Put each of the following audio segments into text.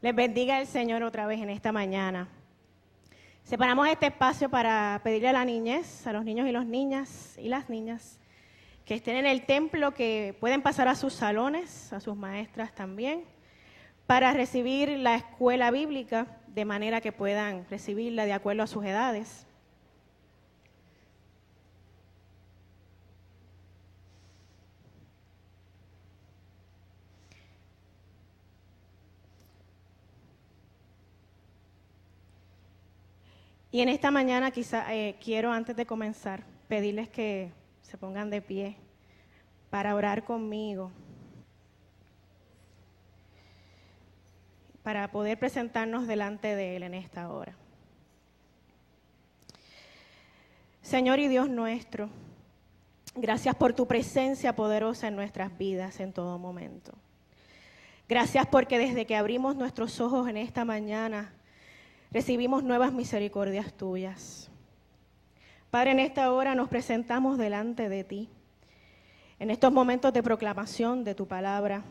Les bendiga el Señor otra vez en esta mañana. Separamos este espacio para pedirle a la niñez, a los niños y las niñas, que estén en el templo, que pueden pasar a sus salones, a sus maestras también, para recibir la escuela bíblica, de manera que puedan recibirla de acuerdo a sus edades. Y en esta mañana quiero, antes de comenzar, pedirles que se pongan de pie para orar conmigo, para poder presentarnos delante de Él en esta hora. Señor y Dios nuestro, gracias por tu presencia poderosa en nuestras vidas en todo momento. Gracias porque desde que abrimos nuestros ojos en esta mañana, recibimos nuevas misericordias tuyas. Padre, en esta hora nos presentamos delante de ti, en estos momentos de proclamación de tu palabra.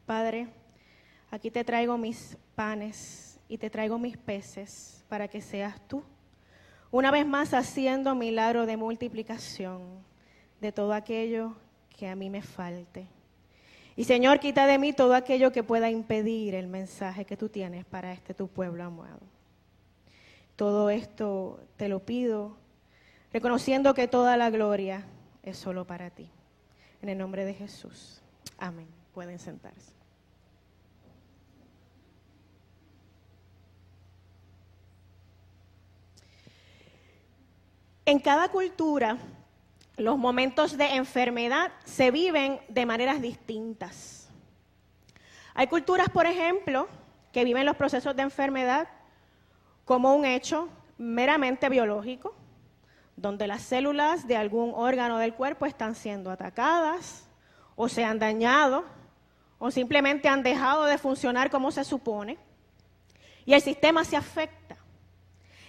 Padre, aquí te traigo mis panes y te traigo mis peces para que seas tú, una vez más haciendo milagro de multiplicación de todo aquello que a mí me falte. Y Señor, quita de mí todo aquello que pueda impedir el mensaje que tú tienes para tu pueblo amado. Todo esto te lo pido, reconociendo que toda la gloria es solo para ti. En el nombre de Jesús. Amén. Pueden sentarse. En cada cultura, los momentos de enfermedad se viven de maneras distintas. Hay culturas, por ejemplo, que viven los procesos de enfermedad como un hecho meramente biológico, donde las células de algún órgano del cuerpo están siendo atacadas, o se han dañado, o simplemente han dejado de funcionar como se supone, y el sistema se afecta.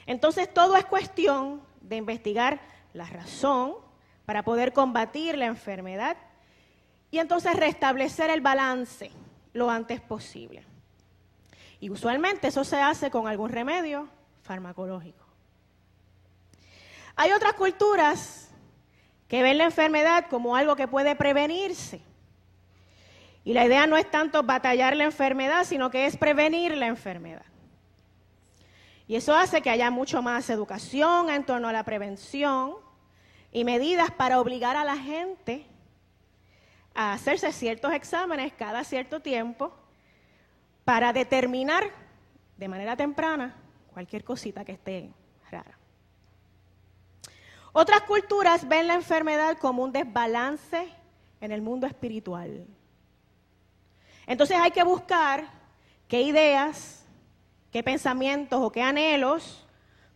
Entonces, todo es cuestión de investigar la razón para poder combatir la enfermedad y entonces restablecer el balance lo antes posible. Y usualmente eso se hace con algún remedio farmacológico. Hay otras culturas que ven la enfermedad como algo que puede prevenirse. Y la idea no es tanto batallar la enfermedad, sino que es prevenir la enfermedad. Y eso hace que haya mucho más educación en torno a la prevención y medidas para obligar a la gente a hacerse ciertos exámenes cada cierto tiempo para determinar de manera temprana cualquier cosita que esté rara. Otras culturas ven la enfermedad como un desbalance en el mundo espiritual. Entonces hay que buscar qué ideas, qué pensamientos o qué anhelos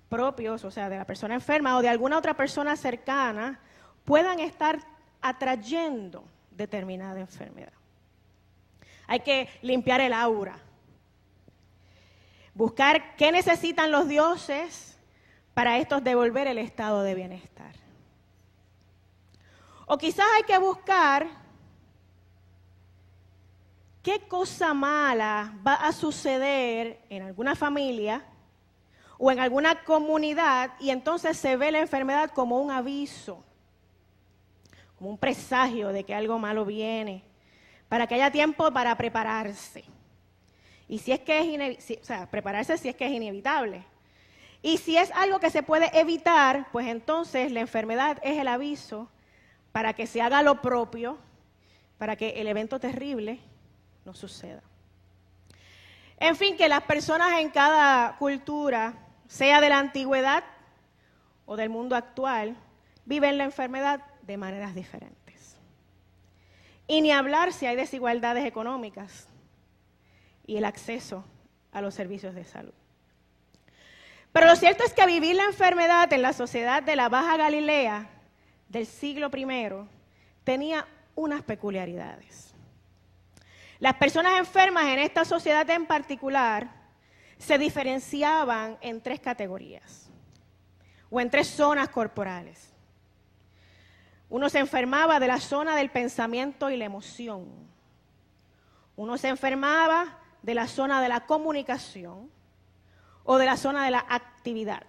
propios, o sea, de la persona enferma o de alguna otra persona cercana, puedan estar atrayendo determinada enfermedad. Hay que limpiar el aura, buscar qué necesitan los dioses para estos devolver el estado de bienestar. O quizás hay que buscar qué cosa mala va a suceder en alguna familia o en alguna comunidad, y entonces se ve la enfermedad como un aviso, como un presagio de que algo malo viene, para que haya tiempo para prepararse. Y si es que prepararse si es que es inevitable. Y si es algo que se puede evitar, pues entonces la enfermedad es el aviso para que se haga lo propio, para que el evento terrible no suceda. En fin, que las personas en cada cultura, sea de la antigüedad o del mundo actual, viven la enfermedad de maneras diferentes. Y ni hablar si hay desigualdades económicas y el acceso a los servicios de salud. Pero lo cierto es que vivir la enfermedad en la sociedad de la Baja Galilea del siglo I tenía unas peculiaridades. Las personas enfermas en esta sociedad en particular se diferenciaban en tres categorías o en tres zonas corporales. Uno se enfermaba de la zona del pensamiento y la emoción. Uno se enfermaba de la zona de la comunicación o de la zona de la actividad.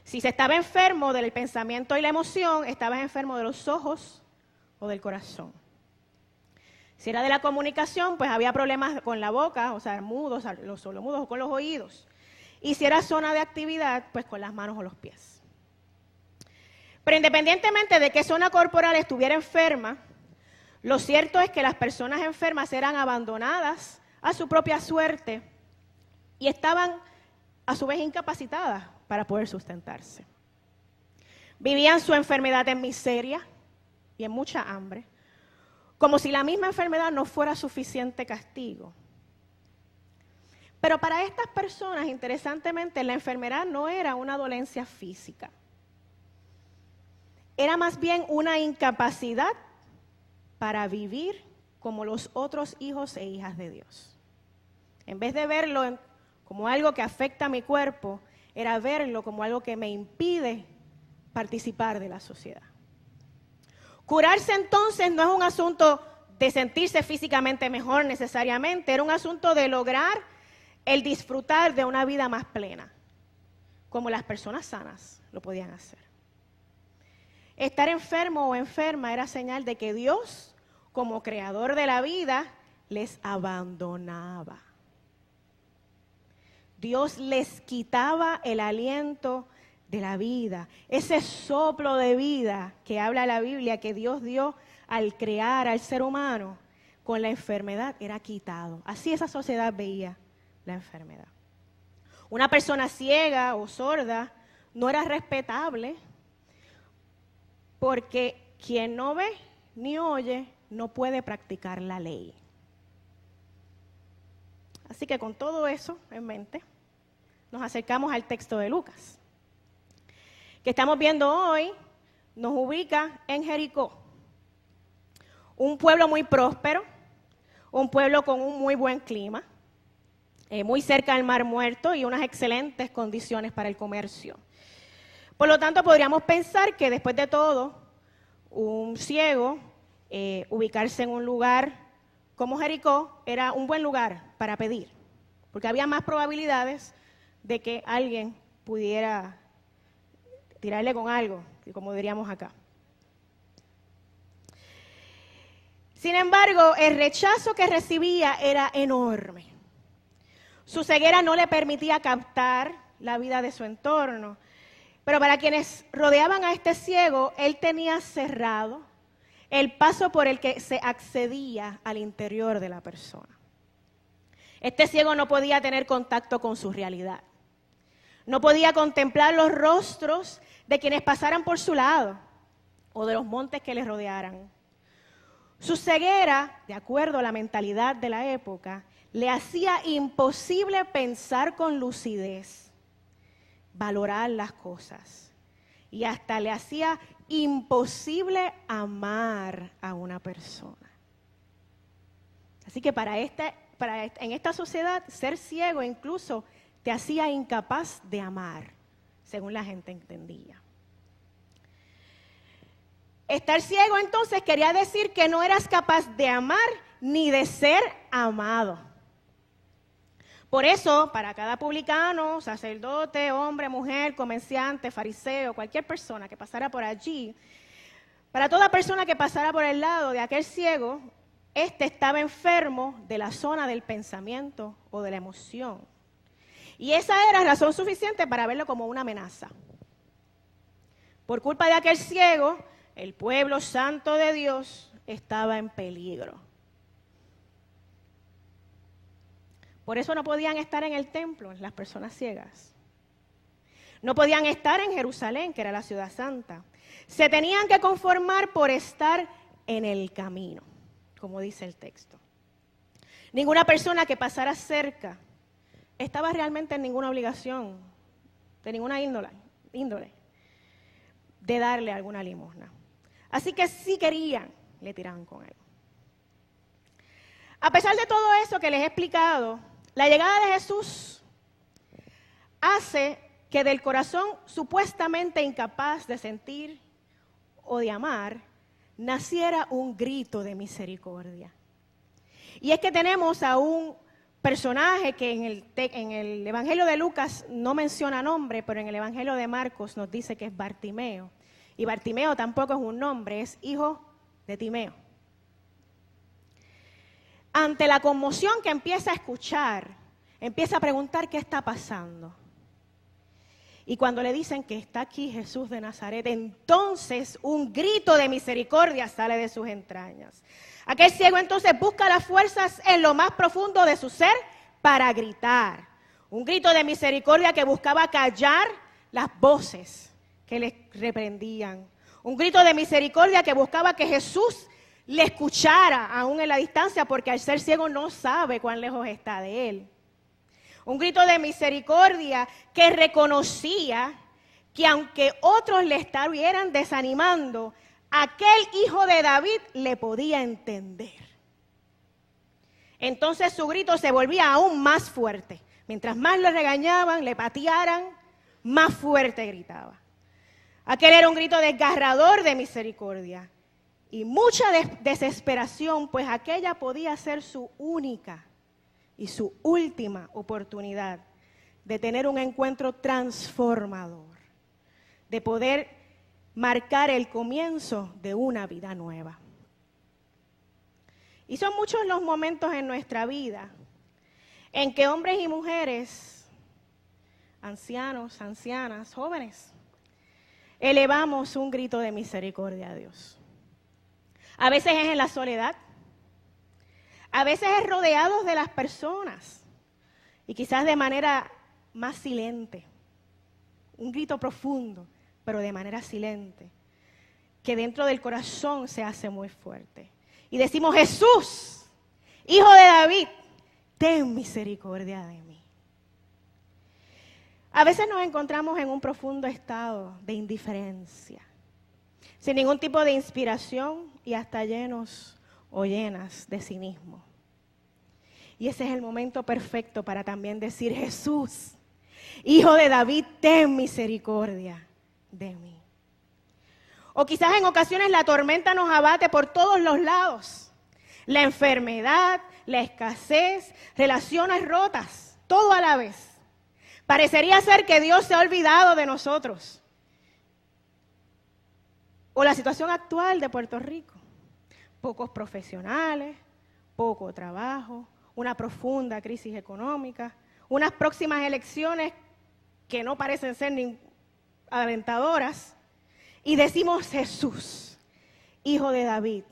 Si se estaba enfermo del pensamiento y la emoción, estabas enfermo de los ojos o del corazón. Si era de la comunicación, pues había problemas con la boca, o sea, mudos, los sordomudos o con los oídos. Y si era zona de actividad, pues con las manos o los pies. Pero independientemente de qué zona corporal estuviera enferma, lo cierto es que las personas enfermas eran abandonadas a su propia suerte y estaban a su vez incapacitadas para poder sustentarse. Vivían su enfermedad en miseria y en mucha hambre, como si la misma enfermedad no fuera suficiente castigo. Pero para estas personas, interesantemente, la enfermedad no era una dolencia física. Era más bien una incapacidad para vivir como los otros hijos e hijas de Dios. En vez de verlo como algo que afecta a mi cuerpo, era verlo como algo que me impide participar de la sociedad. Curarse entonces no es un asunto de sentirse físicamente mejor necesariamente, era un asunto de lograr el disfrutar de una vida más plena, como las personas sanas lo podían hacer. Estar enfermo o enferma era señal de que Dios, como creador de la vida, les abandonaba. Dios les quitaba el aliento de la vida, ese soplo de vida que habla la Biblia que Dios dio al crear al ser humano, con la enfermedad era quitado. Así esa sociedad veía la enfermedad. Una persona ciega o sorda no era respetable porque quien no ve ni oye no puede practicar la ley. Así que con todo eso en mente, nos acercamos al texto de Lucas, que estamos viendo hoy, nos ubica en Jericó, un pueblo muy próspero, un pueblo con un muy buen clima, muy cerca del Mar Muerto y unas excelentes condiciones para el comercio. Por lo tanto, podríamos pensar que después de todo, un ciego, ubicarse en un lugar como Jericó era un buen lugar para pedir, porque había más probabilidades de que alguien pudiera tirarle con algo, como diríamos acá. Sin embargo, el rechazo que recibía era enorme. Su ceguera no le permitía captar la vida de su entorno, pero para quienes rodeaban a este ciego, él tenía cerrado el paso por el que se accedía al interior de la persona. Este ciego no podía tener contacto con su realidad. No podía contemplar los rostros de quienes pasaran por su lado o de los montes que le rodearan. Su ceguera, de acuerdo a la mentalidad de la época, le hacía imposible pensar con lucidez, valorar las cosas, y hasta le hacía imposible amar a una persona. Así que en esta sociedad, ser ciego incluso te hacía incapaz de amar, según la gente entendía. Estar ciego entonces quería decir que no eras capaz de amar ni de ser amado. Por eso, para cada publicano, sacerdote, hombre, mujer, comerciante, fariseo, cualquier persona que pasara por allí, para toda persona que pasara por el lado de aquel ciego, este estaba enfermo de la zona del pensamiento o de la emoción. Y esa era razón suficiente para verlo como una amenaza. Por culpa de aquel ciego, el pueblo santo de Dios estaba en peligro. Por eso no podían estar en el templo las personas ciegas. No podían estar en Jerusalén, que era la ciudad santa. Se tenían que conformar por estar en el camino, como dice el texto. Ninguna persona que pasara cerca estaba realmente en ninguna obligación, de ninguna índole, de darle alguna limosna. Así que si querían, le tiraban con algo. A pesar de todo eso que les he explicado, la llegada de Jesús hace que del corazón supuestamente incapaz de sentir o de amar, naciera un grito de misericordia. Y es que tenemos a un personaje que en el Evangelio de Lucas no menciona nombre, pero en el Evangelio de Marcos nos dice que es Bartimeo. Y Bartimeo tampoco es un nombre, es hijo de Timeo. Ante la conmoción que empieza a escuchar, empieza a preguntar qué está pasando. Y cuando le dicen que está aquí Jesús de Nazaret, entonces un grito de misericordia sale de sus entrañas. Aquel ciego entonces busca las fuerzas en lo más profundo de su ser para gritar. Un grito de misericordia que buscaba callar las voces que le reprendían. Un grito de misericordia que buscaba que Jesús le escuchara aún en la distancia, porque al ser ciego no sabe cuán lejos está de él. Un grito de misericordia que reconocía que aunque otros le estuvieran desanimando, aquel hijo de David le podía entender. Entonces su grito se volvía aún más fuerte. Mientras más le regañaban, le patearan, más fuerte gritaba. Aquel era un grito desgarrador de misericordia y mucha desesperación, pues aquella podía ser su única y su última oportunidad de tener un encuentro transformador, de poder marcar el comienzo de una vida nueva. Y son muchos los momentos en nuestra vida en que hombres y mujeres, ancianos, ancianas, jóvenes, elevamos un grito de misericordia a Dios. A veces es en la soledad, a veces es rodeados de las personas y quizás de manera más silente, un grito profundo, pero de manera silente, que dentro del corazón se hace muy fuerte. Y decimos: Jesús, Hijo de David, ten misericordia de mí. A veces nos encontramos en un profundo estado de indiferencia, sin ningún tipo de inspiración y hasta llenos o llenas de cinismo. Y ese es el momento perfecto para también decir: Jesús, Hijo de David, ten misericordia de mí. O quizás en ocasiones la tormenta nos abate por todos los lados. La enfermedad, la escasez, relaciones rotas, todo a la vez. Parecería ser que Dios se ha olvidado de nosotros. O la situación actual de Puerto Rico. Pocos profesionales, poco trabajo, una profunda crisis económica, unas próximas elecciones que no parecen ser ni alentadoras. Y decimos: Jesús, Hijo de David,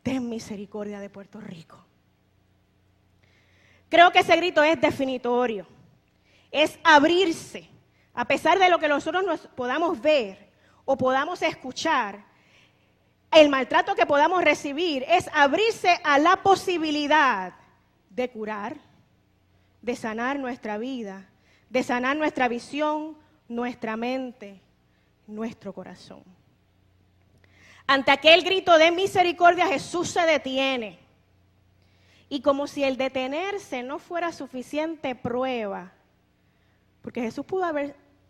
ten misericordia de Puerto Rico. Creo que ese grito es definitorio. Es abrirse, a pesar de lo que nosotros nos podamos ver o podamos escuchar, el maltrato que podamos recibir, es abrirse a la posibilidad de curar, de sanar nuestra vida, de sanar nuestra visión, nuestra mente, nuestro corazón. Ante aquel grito de misericordia, Jesús se detiene. Y como si el detenerse no fuera suficiente prueba, porque Jesús pudo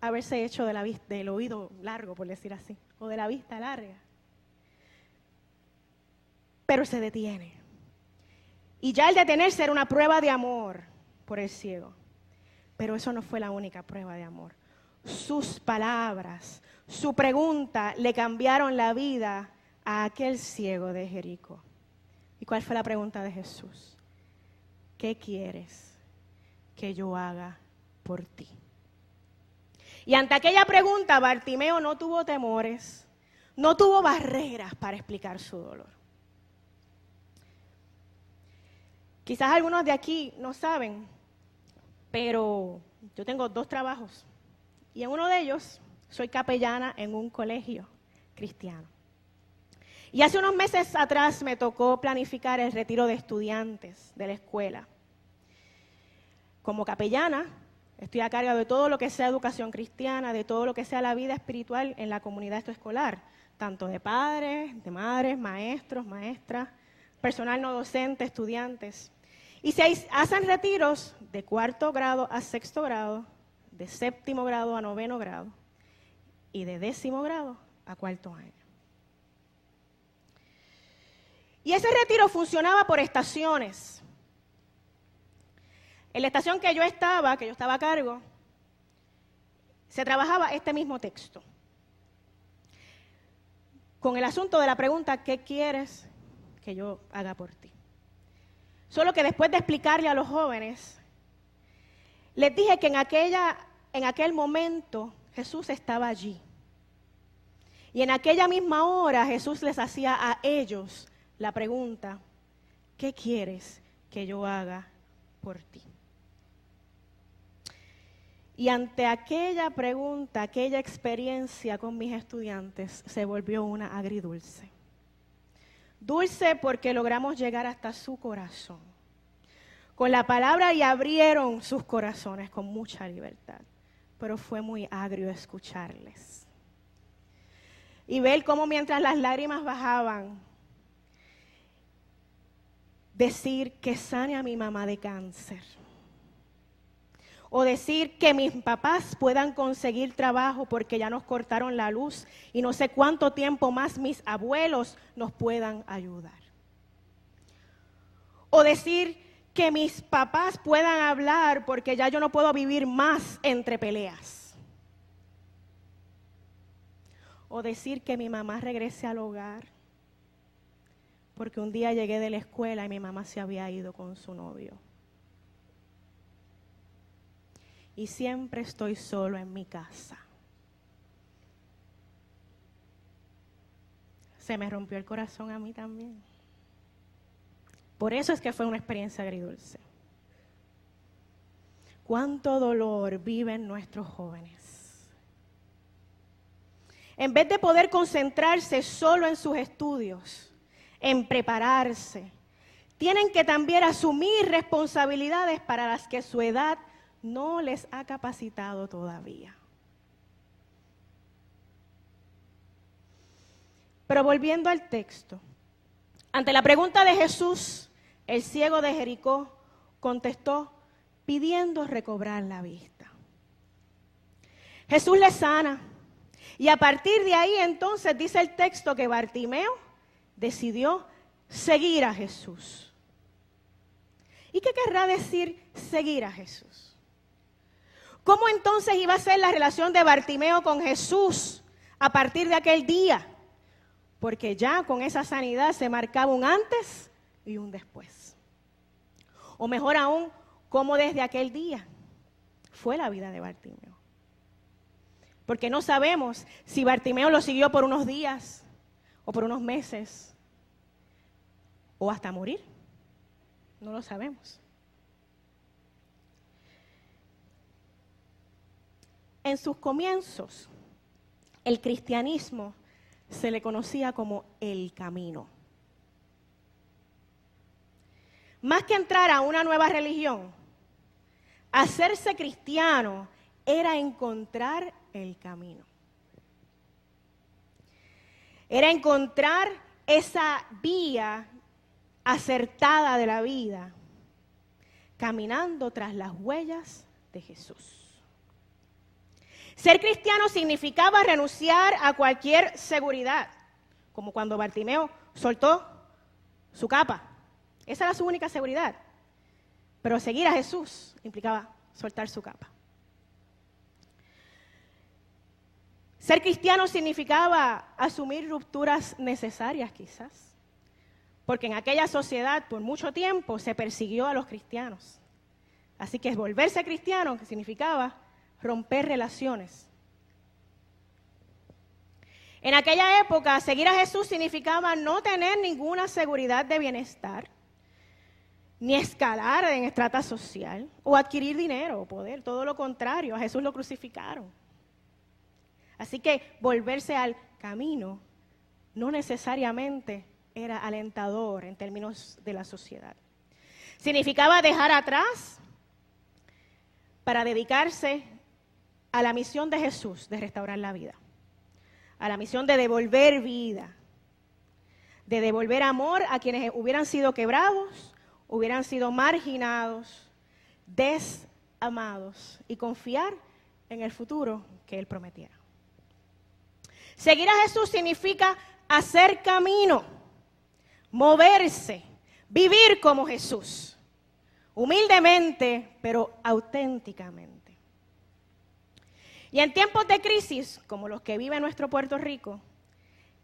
haberse hecho del oído largo, por decir así, o de la vista larga. Pero se detiene. Y ya el detenerse era una prueba de amor por el ciego. Pero eso no fue la única prueba de amor. Sus palabras, su pregunta le cambiaron la vida a aquel ciego de Jericó. ¿Y cuál fue la pregunta de Jesús? ¿Qué quieres que yo haga por ti? Y ante aquella pregunta, Bartimeo no tuvo temores, no tuvo barreras para explicar su dolor. Quizás algunos de aquí no saben, pero yo tengo 2 trabajos. Y en uno de ellos soy capellana en un colegio cristiano. Y hace unos meses atrás me tocó planificar el retiro de estudiantes de la escuela. Como capellana, estoy a cargo de todo lo que sea educación cristiana, de todo lo que sea la vida espiritual en la comunidad escolar, tanto de padres, de madres, maestros, maestras, personal no docente, estudiantes. Y se hacen retiros de 4º grado a 6º grado, de 7º grado a 9º grado y de 10º grado a 4º año. Y ese retiro funcionaba por estaciones. En la estación que yo estaba a cargo, se trabajaba este mismo texto, con el asunto de la pregunta, ¿qué quieres que yo haga por ti? Solo que después de explicarle a los jóvenes, les dije que en aquel momento Jesús estaba allí. Y en aquella misma hora Jesús les hacía a ellos la pregunta, ¿qué quieres que yo haga por ti? Y ante aquella pregunta, aquella experiencia con mis estudiantes, se volvió una agridulce. Dulce porque logramos llegar hasta su corazón. Con la palabra y abrieron sus corazones con mucha libertad. Pero fue muy agrio escucharles. Y ver cómo mientras las lágrimas bajaban, decir que sane a mi mamá de cáncer. O decir que mis papás puedan conseguir trabajo porque ya nos cortaron la luz y no sé cuánto tiempo más mis abuelos nos puedan ayudar. O decir que mis papás puedan hablar porque ya yo no puedo vivir más entre peleas. O decir que mi mamá regrese al hogar porque un día llegué de la escuela y mi mamá se había ido con su novio. Y siempre estoy solo en mi casa. Se me rompió el corazón a mí también. Por eso es que fue una experiencia agridulce. Cuánto dolor viven nuestros jóvenes. En vez de poder concentrarse solo en sus estudios, en prepararse, tienen que también asumir responsabilidades para las que su edad no les ha capacitado todavía. Pero volviendo al texto, ante la pregunta de Jesús, el ciego de Jericó contestó pidiendo recobrar la vista. Jesús le sana y a partir de ahí entonces dice el texto que Bartimeo decidió seguir a Jesús. ¿Y qué querrá decir seguir a Jesús? ¿Cómo entonces iba a ser la relación de Bartimeo con Jesús a partir de aquel día? Porque ya con esa sanidad se marcaba un antes y un después. O mejor aún, ¿cómo desde aquel día fue la vida de Bartimeo? Porque no sabemos si Bartimeo lo siguió por unos días o por unos meses o hasta morir. No lo sabemos. En sus comienzos, el cristianismo se le conocía como el camino. Más que entrar a una nueva religión, hacerse cristiano era encontrar el camino. Era encontrar esa vía acertada de la vida, caminando tras las huellas de Jesús. Ser cristiano significaba renunciar a cualquier seguridad, como cuando Bartimeo soltó su capa. Esa era su única seguridad. Pero seguir a Jesús implicaba soltar su capa. Ser cristiano significaba asumir rupturas necesarias quizás, porque en aquella sociedad por mucho tiempo se persiguió a los cristianos. Así que volverse cristiano significaba romper relaciones. En aquella época, seguir a Jesús significaba no tener ninguna seguridad de bienestar, ni escalar en estrata social, o adquirir dinero o poder. Todo lo contrario, a Jesús lo crucificaron. Así que volverse al camino no necesariamente era alentador en términos de la sociedad. Significaba dejar atrás para dedicarse a la misión de Jesús de restaurar la vida, a la misión de devolver vida, de devolver amor a quienes hubieran sido quebrados, hubieran sido marginados, desamados y confiar en el futuro que Él prometiera. Seguir a Jesús significa hacer camino, moverse, vivir como Jesús. humildemente, pero auténticamente. Y en tiempos de crisis, como los que vive nuestro Puerto Rico,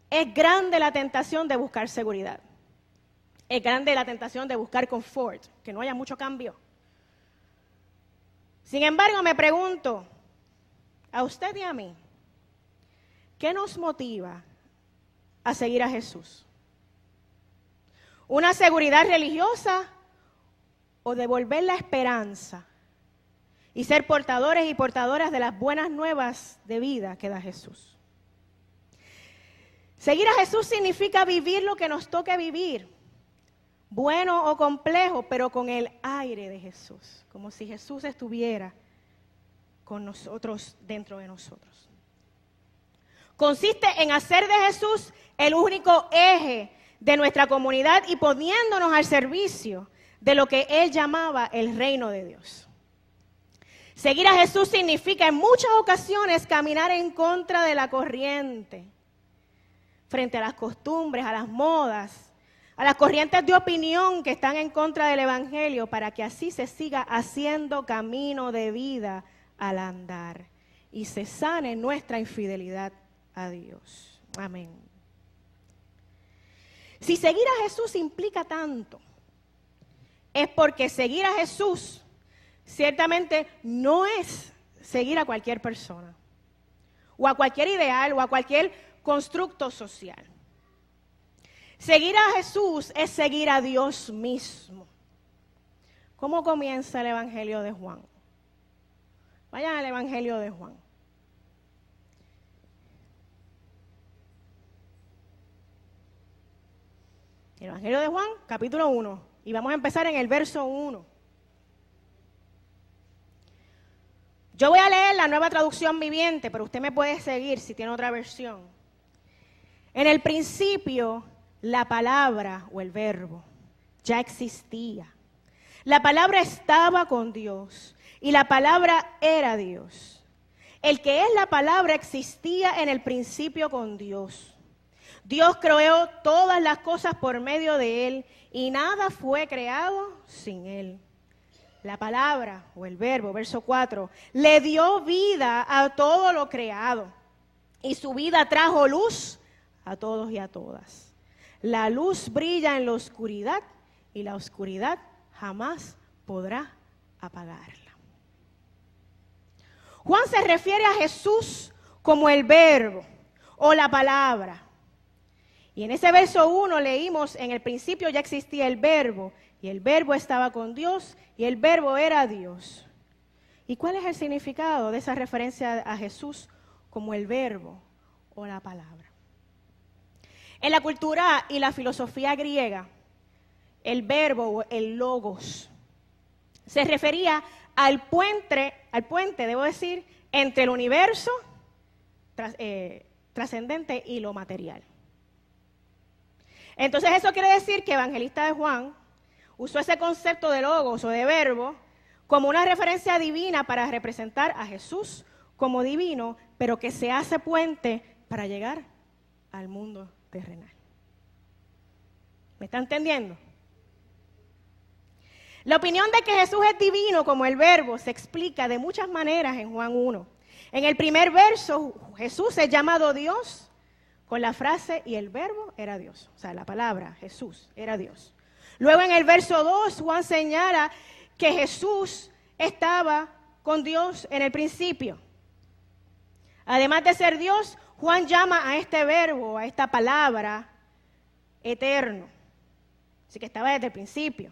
es grande la tentación de buscar seguridad. Es grande la tentación de buscar confort, que no haya mucho cambio. Sin embargo, me pregunto, a usted y a mí, ¿qué nos motiva a seguir a Jesús? ¿Una seguridad religiosa o devolver la esperanza y ser portadores y portadoras de las buenas nuevas de vida que da Jesús? Seguir a Jesús significa vivir lo que nos toque vivir, bueno o complejo, pero con el aire de Jesús, como si Jesús estuviera con nosotros, dentro de nosotros. Consiste en hacer de Jesús el único eje de nuestra comunidad y poniéndonos al servicio de lo que Él llamaba el reino de Dios. Seguir a Jesús significa en muchas ocasiones caminar en contra de la corriente, frente a las costumbres, a las modas, a las corrientes de opinión que están en contra del Evangelio, para que así se siga haciendo camino de vida al andar y se sane nuestra infidelidad a Dios. Amén. Si seguir a Jesús implica tanto, es porque seguir a Jesús ciertamente no es seguir a cualquier persona, o a cualquier ideal, o a cualquier constructo social. Seguir a Jesús es seguir a Dios mismo. ¿Cómo comienza el Evangelio de Juan? Vayan al Evangelio de Juan. El Evangelio de Juan, capítulo 1. Y vamos a empezar en el verso 1. Yo voy a leer la Nueva Traducción Viviente, pero usted me puede seguir si tiene otra versión. En el principio, la palabra o el verbo ya existía. La palabra estaba con Dios y la palabra era Dios. El que es la palabra existía en el principio con Dios. Dios creó todas las cosas por medio de Él y nada fue creado sin Él. La palabra o el verbo, verso 4, le dio vida a todo lo creado y su vida trajo luz a todos y a todas. La luz brilla en la oscuridad y la oscuridad jamás podrá apagarla. Juan se refiere a Jesús como el verbo o la palabra. Y en ese verso 1 leímos, en el principio ya existía el verbo, y el verbo estaba con Dios, y el verbo era Dios. ¿Y cuál es el significado de esa referencia a Jesús como el verbo o la palabra? En la cultura y la filosofía griega, el verbo o el logos se refería al puente, debo decir, entre el universo trascendente y lo material. Entonces eso quiere decir que el evangelista de Juan usó ese concepto de logos o de verbo como una referencia divina para representar a Jesús como divino, pero que se hace puente para llegar al mundo terrenal. ¿Me está entendiendo? La opinión de que Jesús es divino como el verbo se explica de muchas maneras en Juan 1. En el primer verso, Jesús es llamado Dios con la frase y el verbo era Dios. O sea, la palabra Jesús era Dios. Luego en el verso 2, Juan señala que Jesús estaba con Dios en el principio. Además de ser Dios, Juan llama a este verbo, a esta palabra, eterno. Así que estaba desde el principio.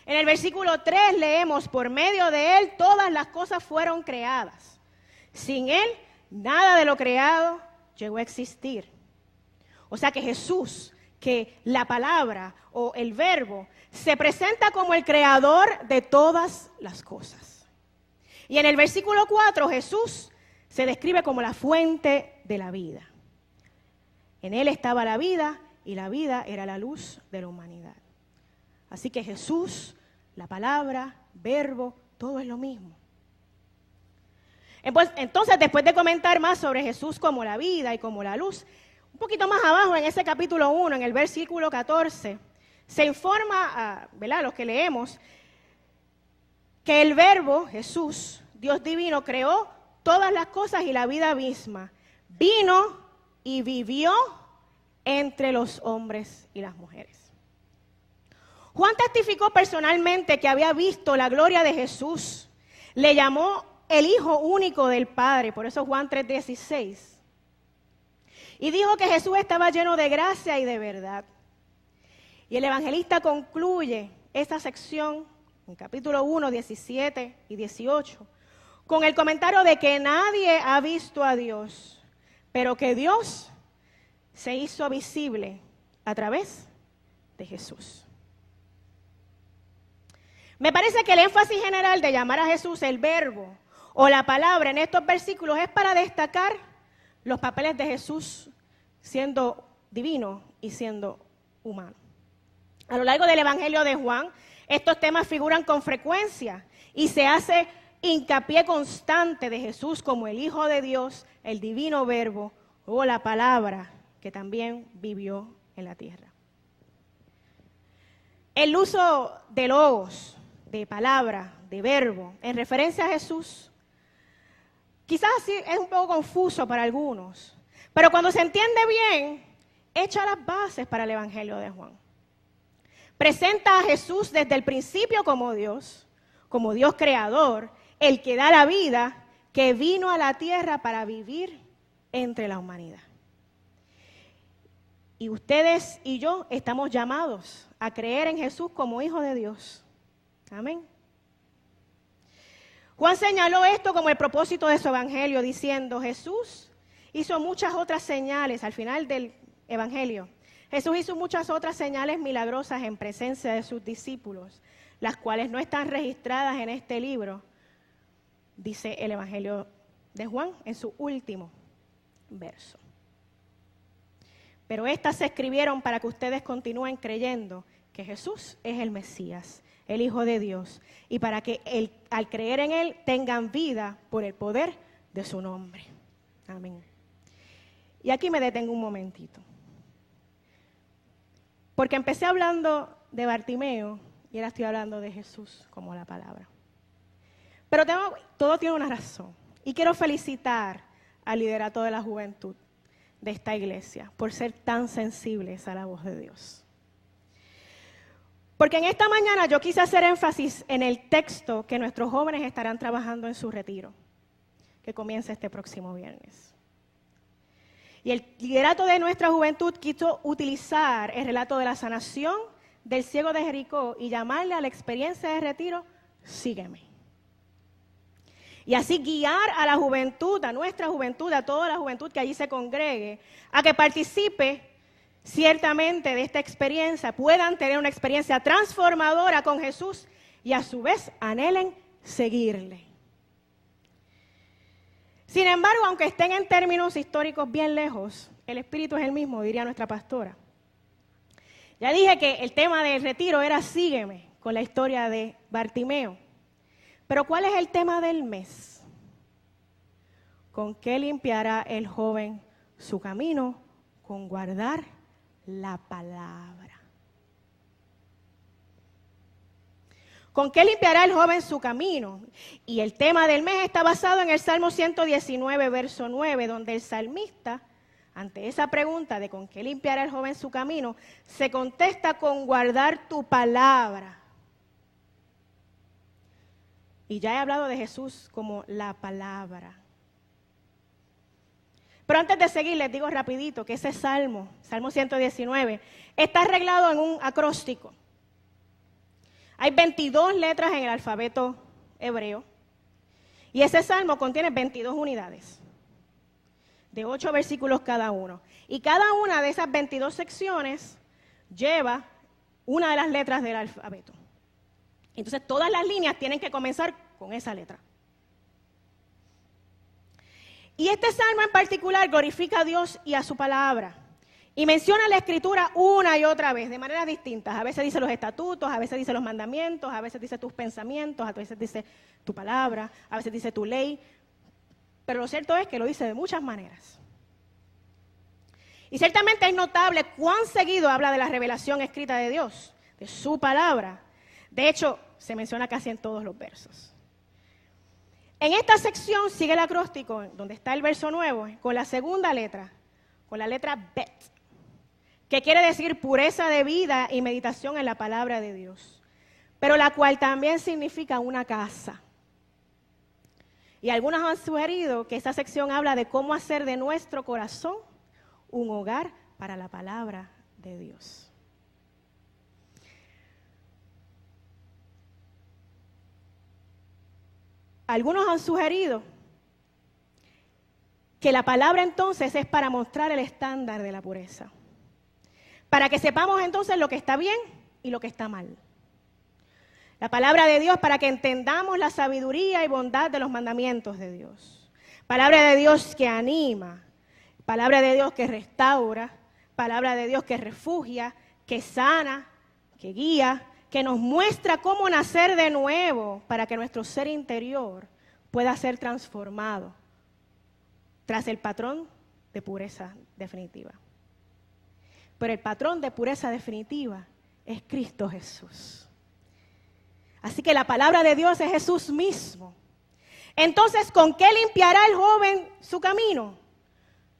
En el versículo 3 leemos, por medio de Él todas las cosas fueron creadas. Sin Él, nada de lo creado llegó a existir. O sea que Jesús, que la palabra o el verbo, se presenta como el creador de todas las cosas. Y en el versículo 4, Jesús se describe como la fuente de la vida. En Él estaba la vida y la vida era la luz de la humanidad. Así que Jesús, la palabra, verbo, todo es lo mismo. Entonces, después de comentar más sobre Jesús como la vida y como la luz, un poquito más abajo en ese capítulo 1, en el versículo 14, se informa, ¿verdad?, los que leemos, que el Verbo, Jesús, Dios divino, creó todas las cosas y la vida misma. Vino y vivió entre los hombres y las mujeres. Juan testificó personalmente que había visto la gloria de Jesús. Le llamó el Hijo único del Padre, por eso Juan 3:16. Y dijo que Jesús estaba lleno de gracia y de verdad. Y el evangelista concluye esta sección, en capítulo 1, 17 y 18, con el comentario de que nadie ha visto a Dios, pero que Dios se hizo visible a través de Jesús. Me parece que el énfasis general de llamar a Jesús el Verbo o la palabra en estos versículos es para destacar los papeles de Jesús siendo divino y siendo humano. A lo largo del Evangelio de Juan, estos temas figuran con frecuencia y se hace hincapié constante de Jesús como el Hijo de Dios, el divino Verbo o la palabra que también vivió en la tierra. El uso de logos, de palabra, de verbo, en referencia a Jesús, quizás sí es un poco confuso para algunos, pero cuando se entiende bien, echa las bases para el Evangelio de Juan. Presenta a Jesús desde el principio como Dios creador, el que da la vida, que vino a la tierra para vivir entre la humanidad. Y ustedes y yo estamos llamados a creer en Jesús como Hijo de Dios. Amén. Juan señaló esto como el propósito de su evangelio, diciendo: Jesús hizo muchas otras señales al final del evangelio. Jesús hizo muchas otras señales milagrosas en presencia de sus discípulos, las cuales no están registradas en este libro, dice el evangelio de Juan en su último verso. Pero estas se escribieron para que ustedes continúen creyendo que Jesús es el Mesías, el Hijo de Dios, y para que al creer en Él tengan vida por el poder de su nombre. Amén. Y aquí me detengo un momentito, porque empecé hablando de Bartimeo y ahora estoy hablando de Jesús como la palabra. Pero todo tiene una razón, y quiero felicitar al liderato de la juventud de esta iglesia por ser tan sensibles a la voz de Dios. Porque en esta mañana yo quise hacer énfasis en el texto que nuestros jóvenes estarán trabajando en su retiro, que comienza este próximo viernes. Y el liderato de nuestra juventud quiso utilizar el relato de la sanación del ciego de Jericó y llamarle a la experiencia de retiro, sígueme. Y así guiar a la juventud, a nuestra juventud, a toda la juventud que allí se congregue, a que participe ciertamente de esta experiencia, puedan tener una experiencia transformadora con Jesús y a su vez anhelen seguirle. Sin embargo, aunque estén en términos históricos bien lejos, el espíritu es el mismo, diría nuestra pastora. Ya dije que el tema del retiro era sígueme, con la historia de Bartimeo. Pero ¿cuál es el tema del mes? ¿Con qué limpiará el joven su camino? Con guardar la palabra. ¿Con qué limpiará el joven su camino? Y el tema del mes está basado en el Salmo 119, verso 9, donde el salmista, ante esa pregunta de con qué limpiará el joven su camino, se contesta con guardar tu palabra. Y ya he hablado de Jesús como la palabra. Pero antes de seguir, les digo rapidito que ese Salmo 119, está arreglado en un acróstico. Hay 22 letras en el alfabeto hebreo. Y ese Salmo contiene 22 unidades, de 8 versículos cada uno. Y cada una de esas 22 secciones lleva una de las letras del alfabeto. Entonces todas las líneas tienen que comenzar con esa letra. Y este salmo en particular glorifica a Dios y a su palabra. Y menciona la escritura una y otra vez, de maneras distintas. A veces dice los estatutos, a veces dice los mandamientos, a veces dice tus pensamientos, a veces dice tu palabra, a veces dice tu ley. Pero lo cierto es que lo dice de muchas maneras. Y ciertamente es notable cuán seguido habla de la revelación escrita de Dios, de su palabra. De hecho, se menciona casi en todos los versos. En esta sección sigue el acróstico, donde está el verso nuevo, con la segunda letra, con la letra Bet, que quiere decir pureza de vida y meditación en la palabra de Dios, pero la cual también significa una casa. Y algunos han sugerido que esta sección habla de cómo hacer de nuestro corazón un hogar para la palabra de Dios. Algunos han sugerido que la palabra entonces es para mostrar el estándar de la pureza, para que sepamos entonces lo que está bien y lo que está mal. La palabra de Dios para que entendamos la sabiduría y bondad de los mandamientos de Dios. Palabra de Dios que anima, palabra de Dios que restaura, palabra de Dios que refugia, que sana, que guía, que nos muestra cómo nacer de nuevo para que nuestro ser interior pueda ser transformado tras el patrón de pureza definitiva. Pero el patrón de pureza definitiva es Cristo Jesús. Así que la palabra de Dios es Jesús mismo. Entonces, ¿con qué limpiará el joven su camino?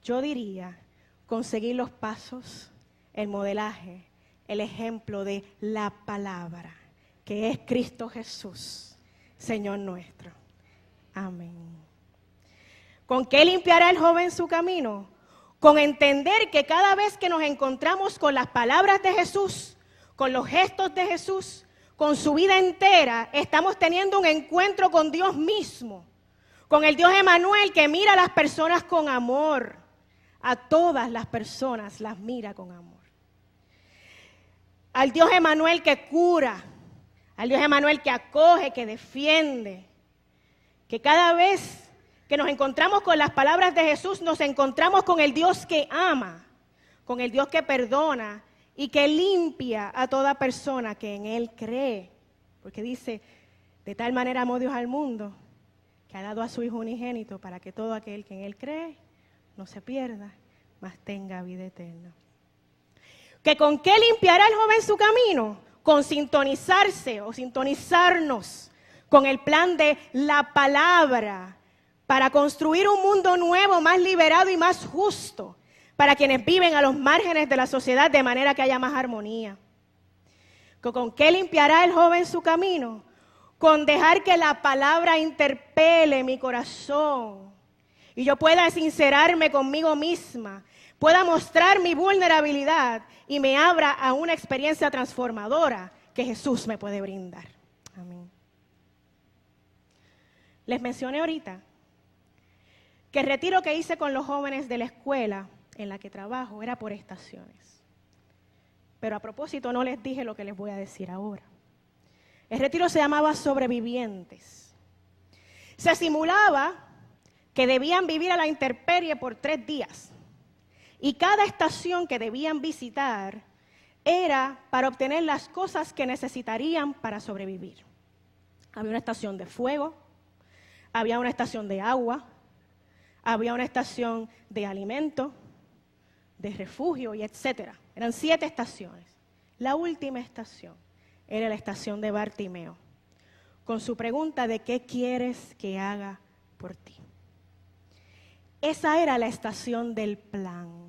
Yo diría, con seguir los pasos, el modelaje, el ejemplo de la palabra, que es Cristo Jesús, Señor nuestro. Amén. ¿Con qué limpiará el joven su camino? Con entender que cada vez que nos encontramos con las palabras de Jesús, con los gestos de Jesús, con su vida entera, estamos teniendo un encuentro con Dios mismo, con el Dios Emmanuel que mira a las personas con amor, a todas las personas las mira con amor. Al Dios Emmanuel que cura, al Dios Emmanuel que acoge, que defiende, que cada vez que nos encontramos con las palabras de Jesús, nos encontramos con el Dios que ama, con el Dios que perdona y que limpia a toda persona que en Él cree. Porque dice, de tal manera amó Dios al mundo, que ha dado a su Hijo unigénito para que todo aquel que en Él cree no se pierda, mas tenga vida eterna. ¿Que con qué limpiará el joven su camino? Con sintonizarse o sintonizarnos con el plan de la palabra para construir un mundo nuevo, más liberado y más justo para quienes viven a los márgenes de la sociedad de manera que haya más armonía. ¿Con qué limpiará el joven su camino? Con dejar que la palabra interpele mi corazón y yo pueda sincerarme conmigo misma, pueda mostrar mi vulnerabilidad y me abra a una experiencia transformadora que Jesús me puede brindar. Amén. Les mencioné ahorita que el retiro que hice con los jóvenes de la escuela en la que trabajo era por estaciones. Pero a propósito no les dije lo que les voy a decir ahora. El retiro se llamaba Sobrevivientes. Se simulaba que debían vivir a la intemperie por 3 días. Y cada estación que debían visitar era para obtener las cosas que necesitarían para sobrevivir. Había una estación de fuego, había una estación de agua, había una estación de alimento, de refugio y etcétera. Eran 7 estaciones. La última estación era la estación de Bartimeo, con su pregunta de ¿qué quieres que haga por ti? Esa era la estación del plan.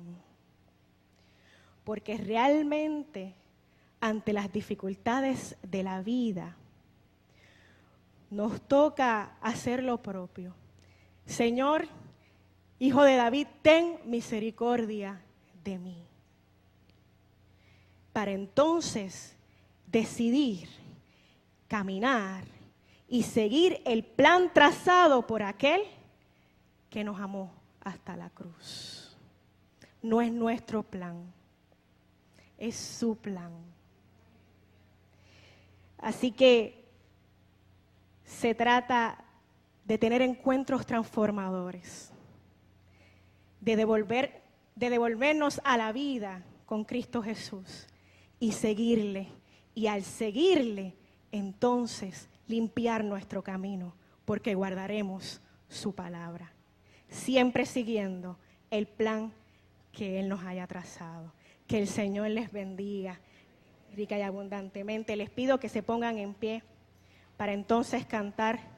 Porque realmente, ante las dificultades de la vida, nos toca hacer lo propio. Señor, Hijo de David, ten misericordia de mí. Para entonces decidir, caminar y seguir el plan trazado por aquel que nos amó hasta la cruz. No es nuestro plan, es su plan. Así que se trata de tener encuentros transformadores, de devolvernos a la vida con Cristo Jesús y seguirle. Y al seguirle, entonces limpiar nuestro camino, porque guardaremos su palabra, siempre siguiendo el plan que Él nos haya trazado. Que el Señor les bendiga rica y abundantemente. Les pido que se pongan en pie para entonces cantar